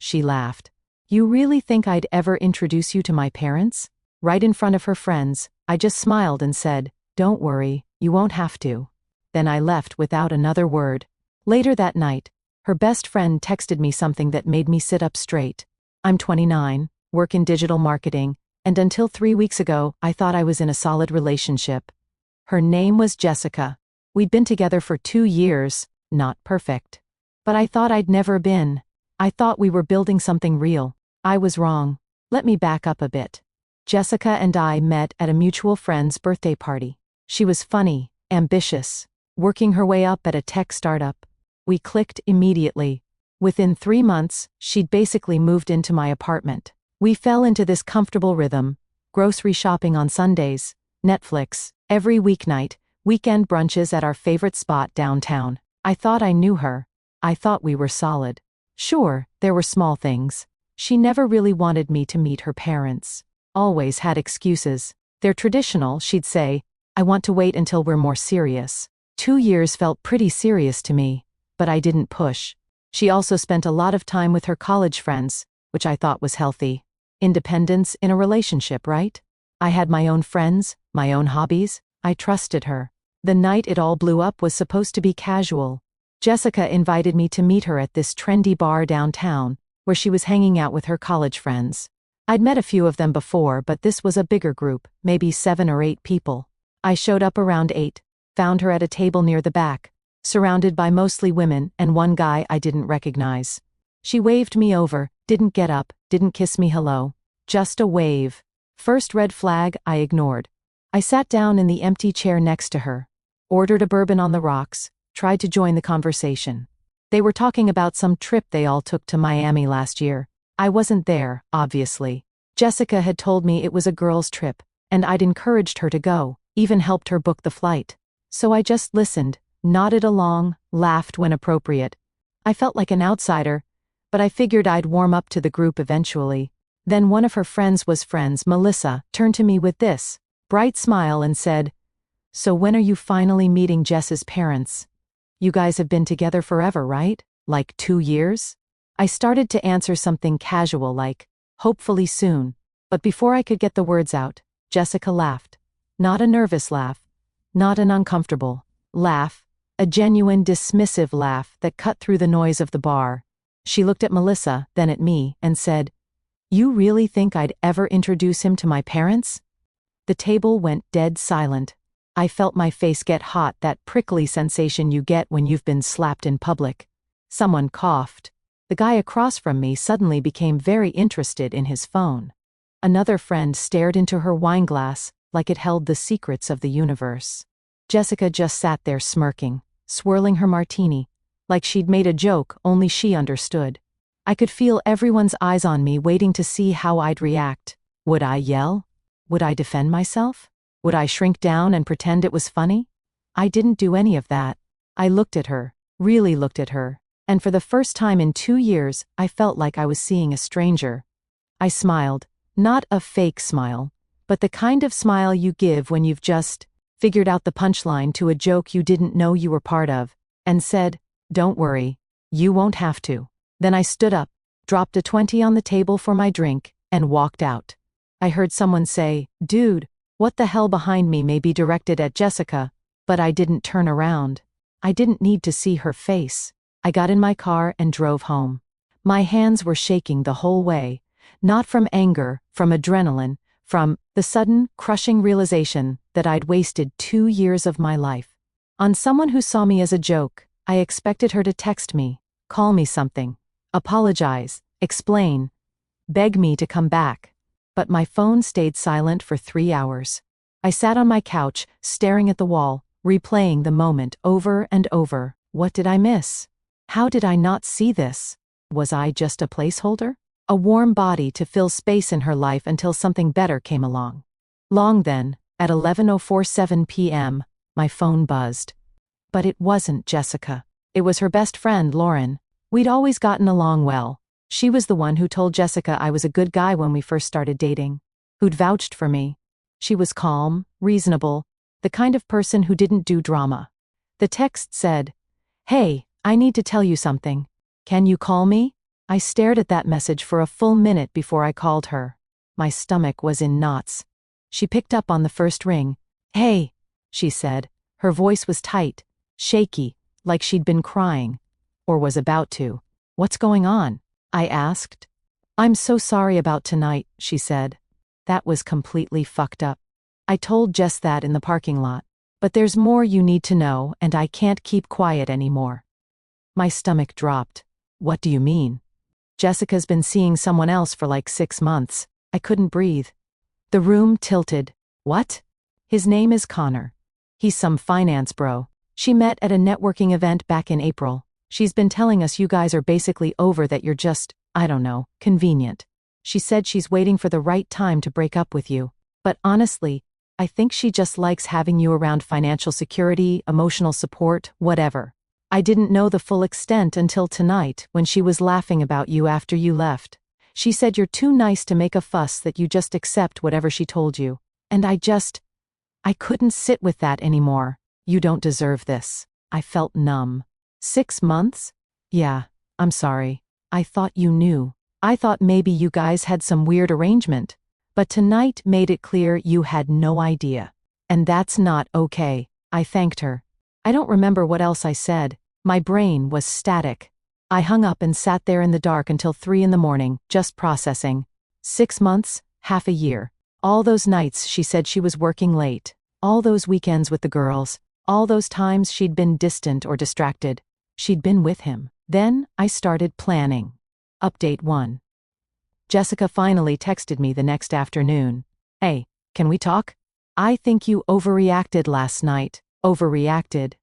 she laughed. You really think I'd ever introduce you to my parents? Right in front of her friends, I just smiled and said, don't worry, you won't have to. Then I left without another word. Later that night, her best friend texted me something that made me sit up straight. I'm 29, work in digital marketing, and until 3 weeks ago, I thought I was in a solid relationship. Her name was Jessica. We'd been together for 2 years, not perfect. But I thought I'd never been. I thought we were building something real. I was wrong. Let me back up a bit. Jessica and I met at a mutual friend's birthday party. She was funny, ambitious, working her way up at a tech startup. We clicked immediately. Within 3 months, she'd basically moved into my apartment. We fell into this comfortable rhythm: grocery shopping on Sundays, Netflix every weeknight, weekend brunches at our favorite spot downtown. I thought I knew her. I thought we were solid. Sure, there were small things. She never really wanted me to meet her parents. Always had excuses. They're traditional, she'd say. I want to wait until we're more serious. 2 years felt pretty serious to me, but I didn't push. She also spent a lot of time with her college friends, which I thought was healthy. Independence in a relationship, right? I had my own friends, my own hobbies. I trusted her. The night it all blew up was supposed to be casual. Jessica invited me to meet her at this trendy bar downtown, where she was hanging out with her college friends. I'd met a few of them before, but this was a bigger group, maybe 7 or 8 people. I showed up around 8, found her at a table near the back, surrounded by mostly women and one guy I didn't recognize. She waved me over, didn't get up, didn't kiss me hello. Just a wave. First red flag I ignored. I sat down in the empty chair next to her, ordered a bourbon on the rocks, tried to join the conversation. They were talking about some trip they all took to Miami last year. I wasn't there, obviously. Jessica had told me it was a girls' trip, and I'd encouraged her to go, even helped her book the flight. So I just listened, nodded along, laughed when appropriate. I felt like an outsider, but I figured I'd warm up to the group eventually. Then one of her friends, Melissa, turned to me with this bright smile and said, "So when are you finally meeting Jess's parents? You guys have been together forever, right? Like 2 years?" I started to answer something casual like, "Hopefully soon." But before I could get the words out, Jessica laughed. Not a nervous laugh, not an uncomfortable laugh, a genuine dismissive laugh that cut through the noise of the bar. She looked at Melissa, then at me, and said, "You really think I'd ever introduce him to my parents?" The table went dead silent. I felt my face get hot, that prickly sensation you get when you've been slapped in public. Someone coughed. The guy across from me suddenly became very interested in his phone. Another friend stared into her wineglass like it held the secrets of the universe. Jessica just sat there smirking, swirling her martini, like she'd made a joke only she understood. I could feel everyone's eyes on me, waiting to see how I'd react. Would I yell? Would I defend myself? Would I shrink down and pretend it was funny? I didn't do any of that. I looked at her, really looked at her, and for the first time in 2 years, I felt like I was seeing a stranger. I smiled, not a fake smile, but the kind of smile you give when you've just figured out the punchline to a joke you didn't know you were part of, and said, "Don't worry, you won't have to." Then I stood up, dropped a 20 on the table for my drink, and walked out. I heard someone say, "Dude, what the hell?" behind me, may be directed at Jessica, but I didn't turn around. I didn't need to see her face. I got in my car and drove home. My hands were shaking the whole way, not from anger, from adrenaline, from the sudden, crushing realization that I'd wasted 2 years of my life on someone who saw me as a joke. I expected her to text me, call me something, apologize, explain, beg me to come back. But my phone stayed silent for 3 hours. I sat on my couch, staring at the wall, replaying the moment over and over. What did I miss? How did I not see this? Was I just a placeholder? A warm body to fill space in her life until something better came along. Long then, at 11:47 p.m., my phone buzzed. But it wasn't Jessica. It was her best friend, Lauren. We'd always gotten along well. She was the one who told Jessica I was a good guy when we first started dating, who'd vouched for me. She was calm, reasonable, the kind of person who didn't do drama. The text said, "Hey, I need to tell you something. Can you call me?" I stared at that message for a full minute before I called her. My stomach was in knots. She picked up on the first ring. "Hey," she said. Her voice was tight, shaky, like she'd been crying. Or was about to. "What's going on?" I asked. "I'm so sorry about tonight," she said. That was completely fucked up. I told Jess that in the parking lot. "But there's more you need to know, and I can't keep quiet anymore." My stomach dropped. "What do you mean?" "Jessica's been seeing someone else for like 6 months." I couldn't breathe. The room tilted. "What?" "His name is Connor. He's some finance bro. She met at a networking event back in April. She's been telling us you guys are basically over, that you're just, I don't know, convenient. She said she's waiting for the right time to break up with you. But honestly, I think she just likes having you around. Financial security, emotional support, whatever. I didn't know the full extent until tonight when she was laughing about you after you left. She said you're too nice to make a fuss, that you just accept whatever she told you. And I couldn't sit with that anymore. You don't deserve this." I felt numb. 6 months? Yeah, I'm sorry. I thought you knew. I thought maybe you guys had some weird arrangement. But tonight made it clear you had no idea. And that's not okay. I thanked her. I don't remember what else I said. My brain was static. I hung up and sat there in the dark until 3 in the morning, just processing. 6 months, half a year. All those nights she said she was working late. All those weekends with the girls. All those times she'd been distant or distracted. She'd been with him. Then I started planning. Update 1. Jessica finally texted me the next afternoon. "Hey, can we talk? I think you overreacted last night." Overreacted.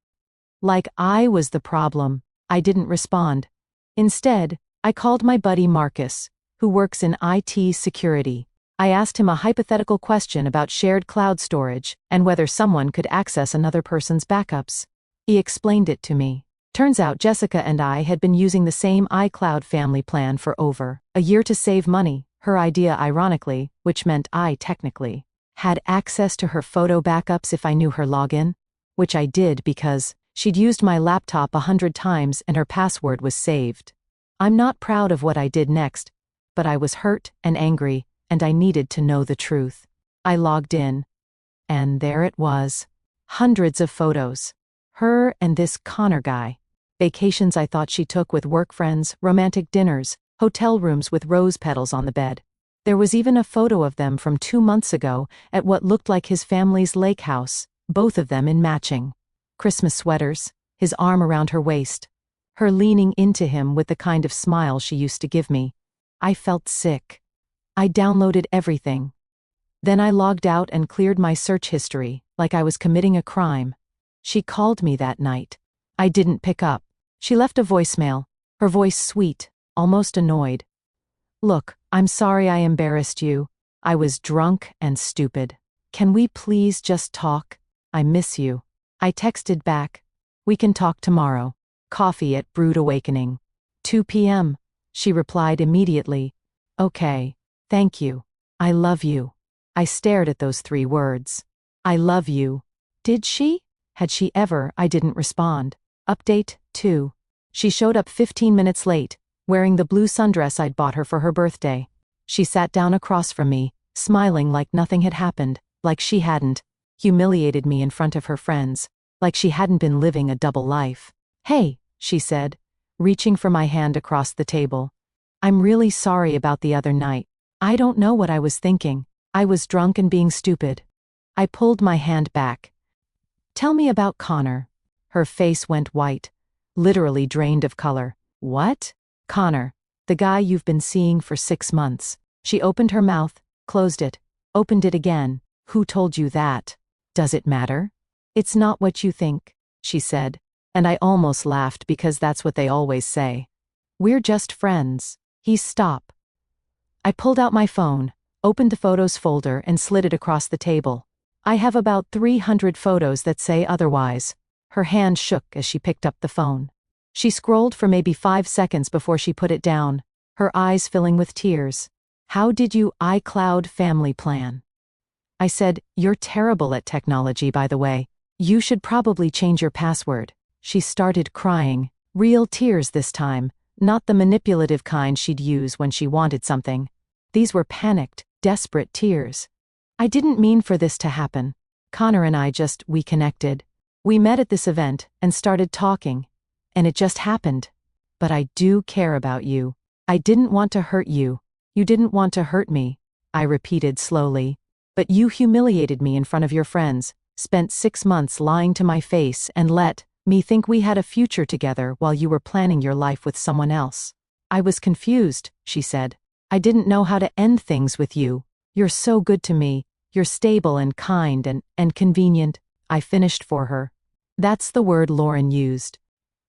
Like I was the problem. I didn't respond. Instead, I called my buddy Marcus, who works in IT security. I asked him a hypothetical question about shared cloud storage and whether someone could access another person's backups. He explained it to me. Turns out Jessica and I had been using the same iCloud family plan for over a year to save money, her idea ironically, which meant I technically had access to her photo backups if I knew her login, which I did because she'd used my laptop 100 times and her password was saved. I'm not proud of what I did next, but I was hurt and angry, and I needed to know the truth. I logged in. And there it was. Hundreds of photos. Her and this Connor guy. Vacations I thought she took with work friends, romantic dinners, hotel rooms with rose petals on the bed. There was even a photo of them from 2 months ago at what looked like his family's lake house, both of them in matching Christmas sweaters, his arm around her waist, her leaning into him with the kind of smile she used to give me. I felt sick. I downloaded everything. Then I logged out and cleared my search history, like I was committing a crime. She called me that night. I didn't pick up. She left a voicemail, her voice sweet, almost annoyed. "Look, I'm sorry I embarrassed you. I was drunk and stupid. Can we please just talk? I miss you." I texted back. "We can talk tomorrow. Coffee at Brood Awakening. 2 p.m. She replied immediately. "Okay. Thank you. I love you." I stared at those 3 words. I love you. Did she? Had she ever? I didn't respond. Update 2. She showed up 15 minutes late, wearing the blue sundress I'd bought her for her birthday. She sat down across from me, smiling like nothing had happened, like she hadn't humiliated me in front of her friends, like she hadn't been living a double life. "Hey," she said, reaching for my hand across the table. "I'm really sorry about the other night. I don't know what I was thinking. I was drunk and being stupid." I pulled my hand back. "Tell me about Connor." Her face went white, literally drained of color. "What?" "Connor, the guy you've been seeing for 6 months." She opened her mouth, closed it, opened it again. "Who told you that?" "Does it matter?" "It's not what you think," she said, and I almost laughed because that's what they always say. "We're just friends." Stop. I pulled out my phone, opened the photos folder and slid it across the table. "I have about 300 photos that say otherwise." Her hand shook as she picked up the phone. She scrolled for maybe 5 seconds before she put it down, her eyes filling with tears. "How did you iCloud family plan?" I said, "You're terrible at technology, by the way. You should probably change your password." She started crying, real tears this time, not the manipulative kind she'd use when she wanted something. These were panicked, desperate tears. I didn't mean for this to happen. Connor and we connected. We met at this event and started talking. And it just happened. But I do care about you. I didn't want to hurt you. You didn't want to hurt me, I repeated slowly. But you humiliated me in front of your friends, spent 6 months lying to my face and let me think we had a future together while you were planning your life with someone else. I was confused, she said. I didn't know how to end things with you. You're so good to me. You're stable and kind and convenient, I finished for her. That's the word Lauren used.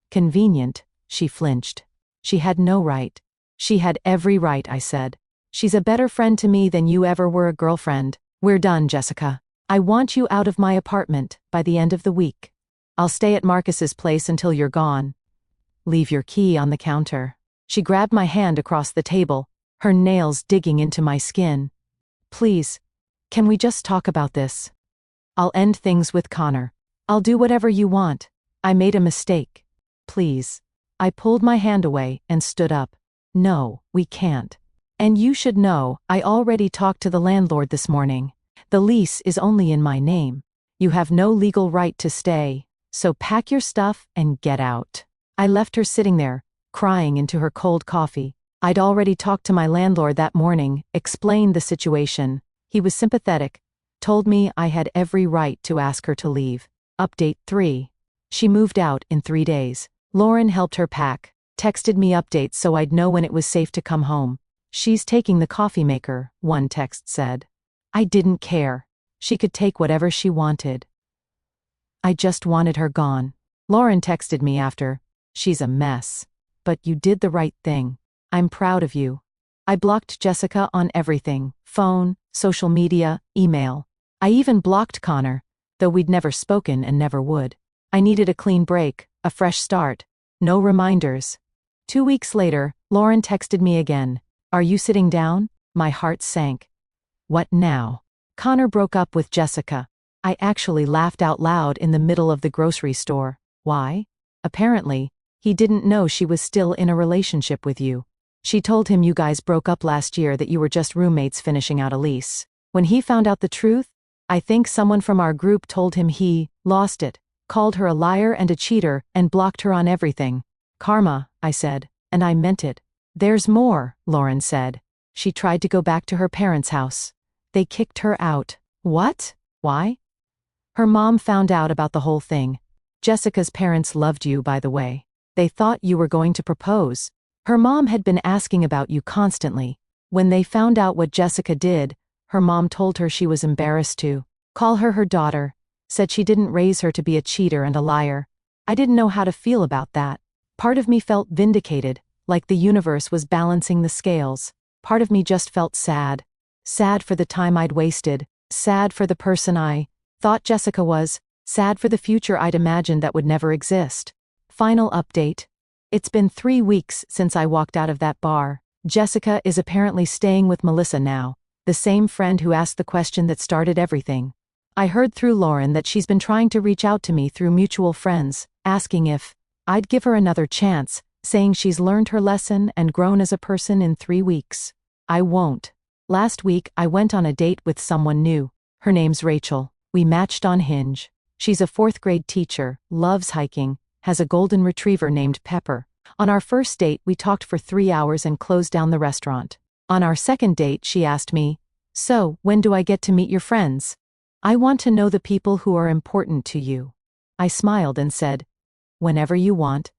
Convenient, she flinched. She had no right. She had every right, I said. She's a better friend to me than you ever were a girlfriend. We're done, Jessica. I want you out of my apartment by the end of the week. I'll stay at Marcus's place until you're gone. Leave your key on the counter. She grabbed my hand across the table, her nails digging into my skin. Please, can we just talk about this? I'll end things with Connor. I'll do whatever you want. I made a mistake. Please. I pulled my hand away and stood up. No, we can't. And you should know, I already talked to the landlord this morning. The lease is only in my name. You have no legal right to stay, so pack your stuff and get out. I left her sitting there, crying into her cold coffee. I'd already talked to my landlord that morning, explained the situation. He was sympathetic, told me I had every right to ask her to leave. Update 3. She moved out in 3 days. Lauren helped her pack, texted me updates so I'd know when it was safe to come home. She's taking the coffee maker, one text said. I didn't care. She could take whatever she wanted. I just wanted her gone. Lauren texted me after. She's a mess. But you did the right thing. I'm proud of you. I blocked Jessica on everything, phone, social media, email. I even blocked Connor, though we'd never spoken and never would. I needed a clean break, a fresh start. No reminders. 2 weeks later, Lauren texted me again. Are you sitting down? My heart sank. What now? Connor broke up with Jessica. I actually laughed out loud in the middle of the grocery store. Why? Apparently, he didn't know she was still in a relationship with you. She told him you guys broke up last year, that you were just roommates finishing out a lease. When he found out the truth, I think someone from our group told him he lost it, called her a liar and a cheater, and blocked her on everything. Karma, I said, and I meant it. There's more, Lauren said. She tried to go back to her parents' house. They kicked her out. What? Why? Her mom found out about the whole thing. Jessica's parents loved you, by the way. They thought you were going to propose. Her mom had been asking about you constantly. When they found out what Jessica did, her mom told her she was embarrassed to call her daughter, said she didn't raise her to be a cheater and a liar. I didn't know how to feel about that. Part of me felt vindicated, like the universe was balancing the scales. Part of me just felt sad. Sad for the time I'd wasted, sad for the person I thought Jessica was, sad for the future I'd imagined that would never exist. Final update. It's been 3 weeks since I walked out of that bar. Jessica is apparently staying with Melissa now, the same friend who asked the question that started everything. I heard through Lauren that she's been trying to reach out to me through mutual friends, asking if I'd give her another chance, saying she's learned her lesson and grown as a person in 3 weeks. I won't. Last week, I went on a date with someone new. Her name's Rachel. We matched on Hinge. She's a 4th grade teacher, loves hiking, has a golden retriever named Pepper. On our first date, we talked for 3 hours and closed down the restaurant. On our second date, she asked me, "So, when do I get to meet your friends? I want to know the people who are important to you." I smiled and said, "Whenever you want."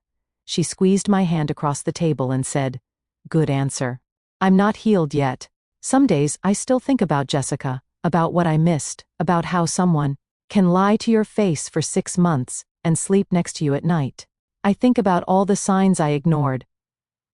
She squeezed my hand across the table and said, "Good answer." I'm not healed yet. Some days I still think about Jessica, about what I missed, about how someone can lie to your face for 6 months and sleep next to you at night. I think about all the signs I ignored,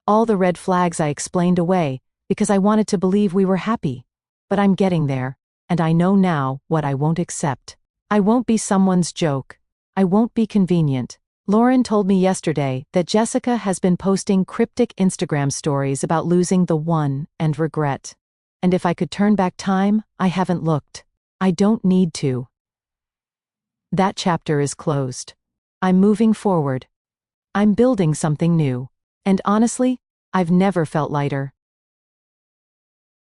all the red flags I explained away because I wanted to believe we were happy. But I'm getting there, and I know now what I won't accept. I won't be someone's joke. I won't be convenient. Lauren told me yesterday that Jessica has been posting cryptic Instagram stories about losing the one and regret. And if I could turn back time, I haven't looked. I don't need to. That chapter is closed. I'm moving forward. I'm building something new. And honestly, I've never felt lighter.